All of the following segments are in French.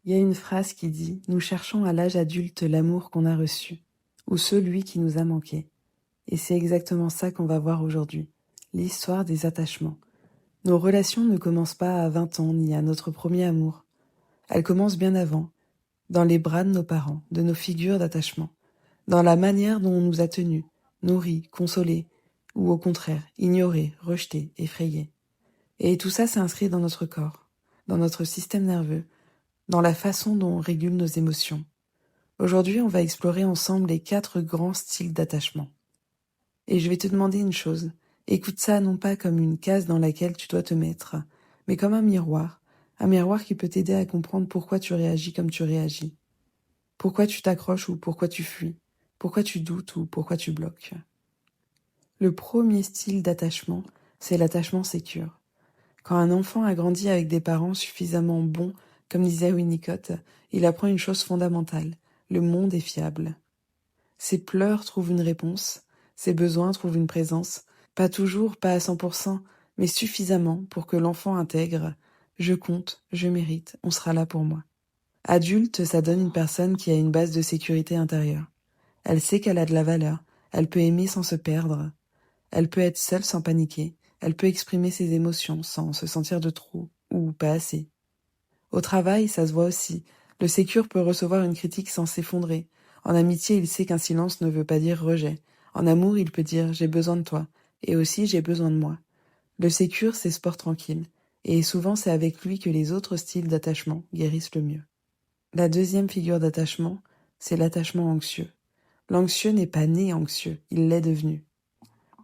Il y a une phrase qui dit « Nous cherchons à l'âge adulte l'amour qu'on a reçu, ou celui qui nous a manqué ». Et c'est exactement ça qu'on va voir aujourd'hui, l'histoire des attachements. Nos relations ne commencent pas à 20 ans ni à notre premier amour. Elles commencent bien avant, dans les bras de nos parents, de nos figures d'attachement, dans la manière dont on nous a tenus, nourris, consolés, ou au contraire, ignorés, rejetés, effrayés. Et tout ça s'inscrit dans notre corps, dans notre système nerveux, dans la façon dont on régule nos émotions. Aujourd'hui, on va explorer ensemble les 4 grands styles d'attachement. Et je vais te demander une chose. Écoute ça non pas comme une case dans laquelle tu dois te mettre, mais comme un miroir qui peut t'aider à comprendre pourquoi tu réagis comme tu réagis, pourquoi tu t'accroches ou pourquoi tu fuis, pourquoi tu doutes ou pourquoi tu bloques. Le premier style d'attachement, c'est l'attachement sécure. Quand un enfant a grandi avec des parents suffisamment bons, comme disait Winnicott, il apprend une chose fondamentale, le monde est fiable. Ses pleurs trouvent une réponse, ses besoins trouvent une présence, pas toujours, pas à 100%, mais suffisamment pour que l'enfant intègre « je compte, je mérite, on sera là pour moi ». Adulte, ça donne une personne qui a une base de sécurité intérieure. Elle sait qu'elle a de la valeur, elle peut aimer sans se perdre, elle peut être seule sans paniquer, elle peut exprimer ses émotions sans se sentir de trop ou pas assez. Au travail, ça se voit aussi. Le sécure peut recevoir une critique sans s'effondrer. En amitié, il sait qu'un silence ne veut pas dire rejet. En amour, il peut dire « j'ai besoin de toi » et aussi « j'ai besoin de moi ». Le sécure, c'est sport tranquille. Et souvent, c'est avec lui que les autres styles d'attachement guérissent le mieux. La deuxième figure d'attachement, c'est l'attachement anxieux. L'anxieux n'est pas né anxieux, il l'est devenu.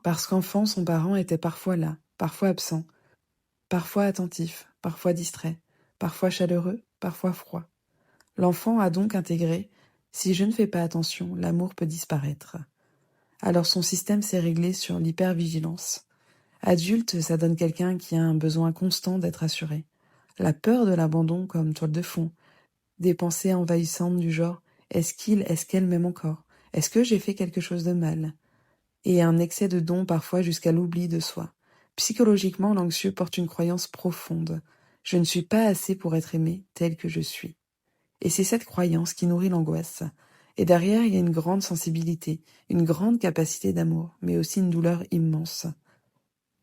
Parce qu'enfant, son parent était parfois là, parfois absent, parfois attentif, parfois distrait, parfois chaleureux, parfois froid. L'enfant a donc intégré « si je ne fais pas attention, l'amour peut disparaître ». Alors son système s'est réglé sur l'hypervigilance. Adulte, ça donne quelqu'un qui a un besoin constant d'être assuré. La peur de l'abandon comme toile de fond. Des pensées envahissantes du genre « est-ce qu'elle m'aime encore ? Est-ce que j'ai fait quelque chose de mal ?» Et un excès de dons parfois jusqu'à l'oubli de soi. Psychologiquement, l'anxieux porte une croyance profonde. Je ne suis pas assez pour être aimé tel que je suis. Et c'est cette croyance qui nourrit l'angoisse. Et derrière, il y a une grande sensibilité, une grande capacité d'amour, mais aussi une douleur immense.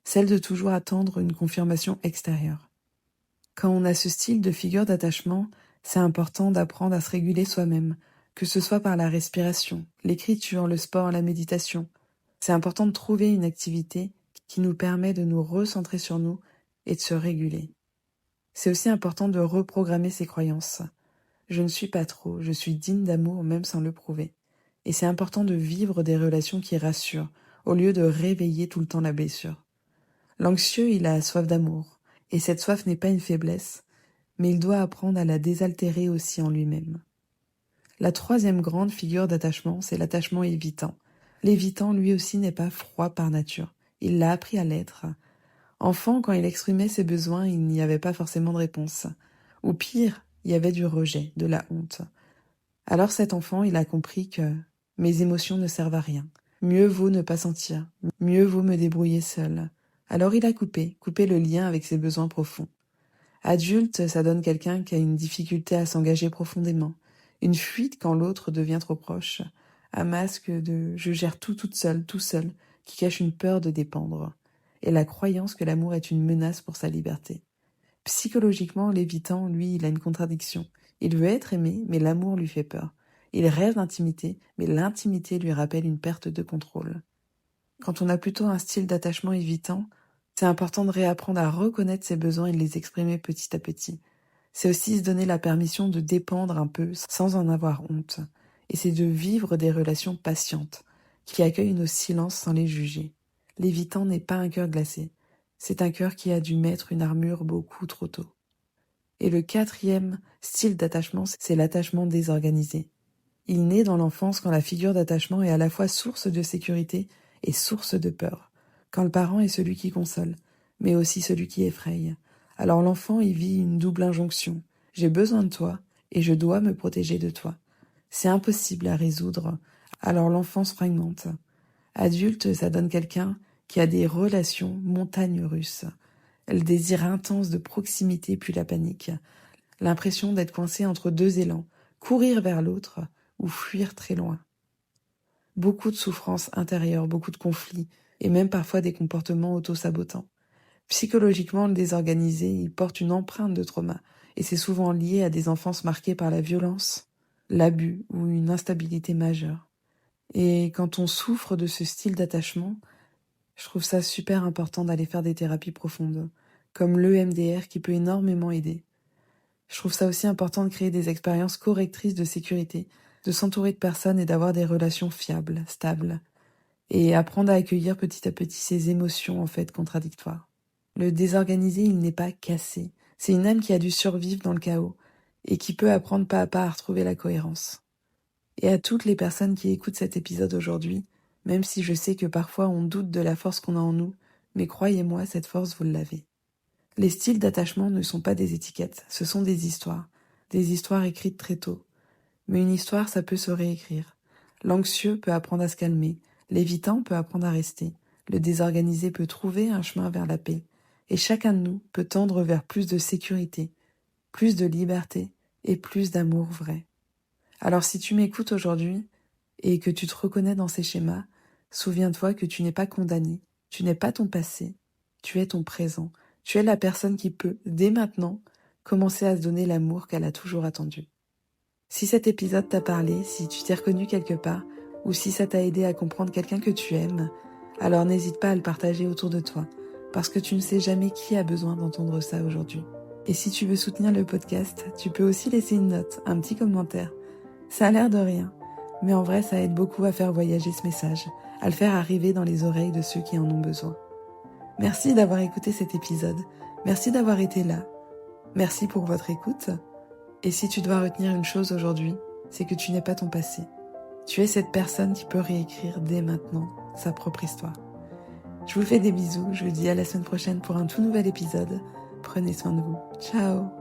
Celle de toujours attendre une confirmation extérieure. Quand on a ce style de figure d'attachement, c'est important d'apprendre à se réguler soi-même, que ce soit par la respiration, l'écriture, le sport, la méditation. C'est important de trouver une activité qui nous permet de nous recentrer sur nous et de se réguler. C'est aussi important de reprogrammer ses croyances. Je ne suis pas trop, je suis digne d'amour même sans le prouver. Et c'est important de vivre des relations qui rassurent, au lieu de réveiller tout le temps la blessure. L'anxieux, il a soif d'amour, et cette soif n'est pas une faiblesse, mais il doit apprendre à la désaltérer aussi en lui-même. La troisième grande figure d'attachement, c'est l'attachement évitant. L'évitant, lui aussi, n'est pas froid par nature. Il l'a appris à l'être. Enfant, quand il exprimait ses besoins, il n'y avait pas forcément de réponse. Ou pire, il y avait du rejet, de la honte. Alors cet enfant, il a compris que mes émotions ne servent à rien. Mieux vaut ne pas sentir, mieux vaut me débrouiller seul. Alors il a coupé le lien avec ses besoins profonds. Adulte, ça donne quelqu'un qui a une difficulté à s'engager profondément, une fuite quand l'autre devient trop proche, un masque de « je gère tout toute seule, tout seul », qui cache une peur de dépendre, et la croyance que l'amour est une menace pour sa liberté. Psychologiquement, l'évitant, lui, il a une contradiction. Il veut être aimé, mais l'amour lui fait peur. Il rêve d'intimité, mais l'intimité lui rappelle une perte de contrôle. Quand on a plutôt un style d'attachement évitant, c'est important de réapprendre à reconnaître ses besoins et de les exprimer petit à petit. C'est aussi se donner la permission de dépendre un peu sans en avoir honte. Et c'est de vivre des relations patientes, qui accueillent nos silences sans les juger. L'évitant n'est pas un cœur glacé. C'est un cœur qui a dû mettre une armure beaucoup trop tôt. Et le quatrième style d'attachement, c'est l'attachement désorganisé. Il naît dans l'enfance quand la figure d'attachement est à la fois source de sécurité et source de peur. Quand le parent est celui qui console, mais aussi celui qui effraie. Alors l'enfant y vit une double injonction. J'ai besoin de toi et je dois me protéger de toi. C'est impossible à résoudre. Alors l'enfant se fragmente. Adulte, ça donne quelqu'un qui a des relations montagnes russes. Le désir intense de proximité puis la panique. l'impression d'être coincé entre deux élans, courir vers l'autre ou fuir très loin. Beaucoup de souffrances intérieures, beaucoup de conflits, et même parfois des comportements auto-sabotants. Psychologiquement, le désorganisé, il porte une empreinte de trauma, et c'est souvent lié à des enfances marquées par la violence, l'abus ou une instabilité majeure. Et quand on souffre de ce style d'attachement, je trouve ça super important d'aller faire des thérapies profondes, comme l'EMDR qui peut énormément aider. Je trouve ça aussi important de créer des expériences correctrices de sécurité, de s'entourer de personnes et d'avoir des relations fiables, stables, et apprendre à accueillir petit à petit ces émotions en fait contradictoires. Le désorganisé, il n'est pas cassé. C'est une âme qui a dû survivre dans le chaos et qui peut apprendre pas à pas à retrouver la cohérence. Et à toutes les personnes qui écoutent cet épisode aujourd'hui, même si je sais que parfois on doute de la force qu'on a en nous, mais croyez-moi, cette force, vous l'avez. Les styles d'attachement ne sont pas des étiquettes, ce sont des histoires écrites très tôt. Mais une histoire, ça peut se réécrire. L'anxieux peut apprendre à se calmer, l'évitant peut apprendre à rester, le désorganisé peut trouver un chemin vers la paix, et chacun de nous peut tendre vers plus de sécurité, plus de liberté et plus d'amour vrai. Alors si tu m'écoutes aujourd'hui et que tu te reconnais dans ces schémas, souviens-toi que tu n'es pas condamné, tu n'es pas ton passé, tu es ton présent, tu es la personne qui peut, dès maintenant, commencer à se donner l'amour qu'elle a toujours attendu. Si cet épisode t'a parlé, si tu t'es reconnu quelque part, ou si ça t'a aidé à comprendre quelqu'un que tu aimes, alors n'hésite pas à le partager autour de toi, parce que tu ne sais jamais qui a besoin d'entendre ça aujourd'hui. Et si tu veux soutenir le podcast, tu peux aussi laisser une note, un petit commentaire. Ça a l'air de rien, mais en vrai ça aide beaucoup à faire voyager ce message, à le faire arriver dans les oreilles de ceux qui en ont besoin. Merci d'avoir écouté cet épisode, merci d'avoir été là, merci pour votre écoute. Et si tu dois retenir une chose aujourd'hui, c'est que tu n'es pas ton passé. Tu es cette personne qui peut réécrire dès maintenant sa propre histoire. Je vous fais des bisous, je vous dis à la semaine prochaine pour un tout nouvel épisode. Prenez soin de vous. Ciao!